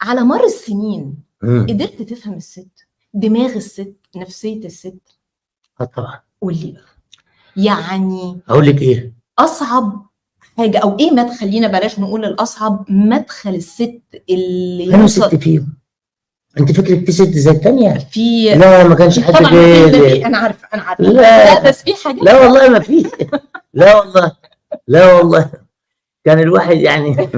على مر السنين مم. قدرت تفهم الست، دماغ الست، نفسية الست؟ طبعا. قول لي بقى، يعني اقول لك ايه؟ اصعب حاجة او ايه مدخل، خلينا بلاش نقول الاصعب، مدخل الست اللي انا يوصل ست فيهم. انت فكرك في ست زي الثانيه؟ في. لا، ما كانش حد طبعا أكيد ده في، غير. انا عارفه لا بس في حاجات. لا والله ما في. لا والله، لا والله، كان الواحد يعني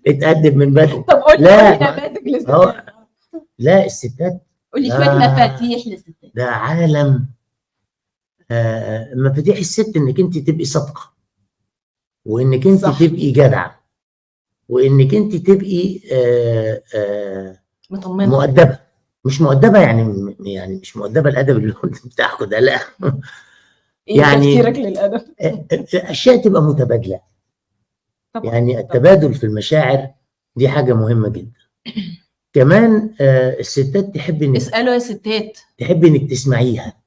اتقدم من بدري. طب قول لا لي نماذج هو للستات، لا، الستات قول لي شويه مفاتيح للستات. ده عالم. مفاتيح الست انك انت تبقي صادقه، وانك انت صح. تبقي جدعه، وانك انت تبقي مطمنه. مؤدبه. مش مؤدبه يعني مش مؤدبه الادب اللي هو انت بتاخده ده، لا. ايه يعني تفسيرك للادب؟ اشياء تبقى متبادله. طبعا. يعني التبادل في المشاعر دي حاجه مهمه جدا. كمان الستات اسالوا يا ستات. تحب انك تسمعيها.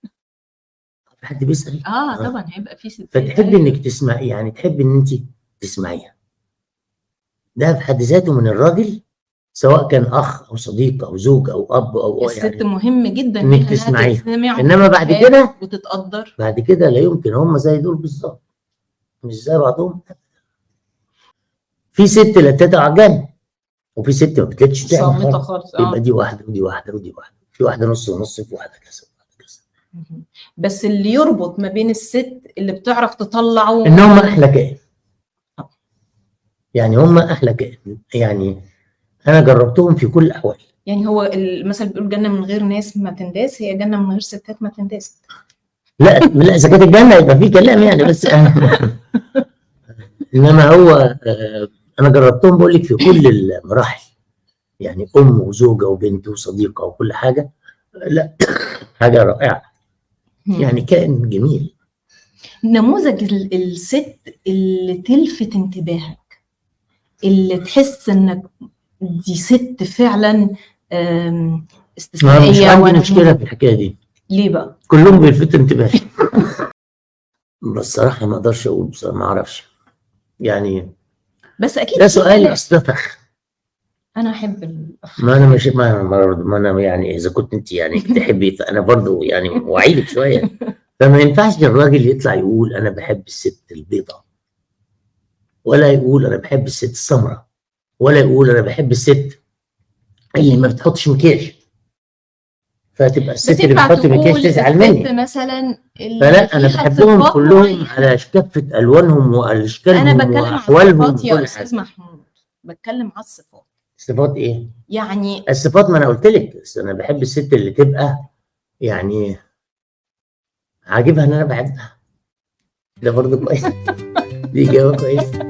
في حد بيسال؟ طبعا هيبقى في ستات. فتحب انك تسمعي، يعني تحب ان انت تسمعيها. ده في حد ذاته من الراجل، سواء كان اخ او صديق او زوج او اب او الست يعني مهم جدا انك انها تسمعيها. تتسمع انما بعد كده وتتقدر. بعد كده لا يمكن هم زي دول بالظبط، مش زي بعضهم. في ست لا تدع جنب، وفي ست ما بتلتش تعمل صامته خالص. خالص. يبقى دي واحده ودي واحده ودي واحده، في واحده نص ونص، في واحده كذا وواحده كذا. بس اللي يربط ما بين الست اللي بتعرف تطلعه ان هم احلى كائن. يعني هم احلى كائن، يعني انا جربتهم في كل الاحوال. يعني هو المثل بيقول جنه من غير ناس ما تنداس، هي جنه من غير ستات ما تنداس. لا لا، اذا كانت الجنه يبقى في كلام يعني، بس انما هو انا جربتهم بقول لك في كل المراحل. يعني ام وزوجه وبنت وصديقه وكل حاجه. لا، حاجه رائعه. يعني كائن جميل. نموذج الست اللي تلفت انتباهك، اللي تحس انك دي ست فعلا استثنائيه. مش عندي مشكله في الحكايه دي. ليه بقى؟ كلهم بيلفتوا انتباهي. بس صراحه ما اقدرش اقول، بصراحه ما اعرفش يعني. بس اكيد ده في سؤال حالات. استفخ. انا احب الافخاخ. ما انا مش ما انا يعني اذا كنت انت يعني بتحبي، فانا برضو يعني وعيلك شويه. فما ينفعش الراجل يطلع يقول انا بحب الست البيضاء، ولا يقول انا بحب الست السمراء، ولا يقول انا بحب الست اللي ما بتحطش مكياج. فتبقى الست اللي بتحط مكياج تزعل مني مثلا. فلا، انا بحبهم كلهم على كافه الوانهم واشكالهم انا بتكلم واحوالهم عن الصفات يا وكل استاذ حاجه. محمود، بتكلم على الصفات. صفات ايه؟ يعني الصفات ما انا قلت لك، بس انا بحب الست اللي تبقى يعني عاجبها ان انا بحبها. ده برضه كويس. دي اجابه كويسه.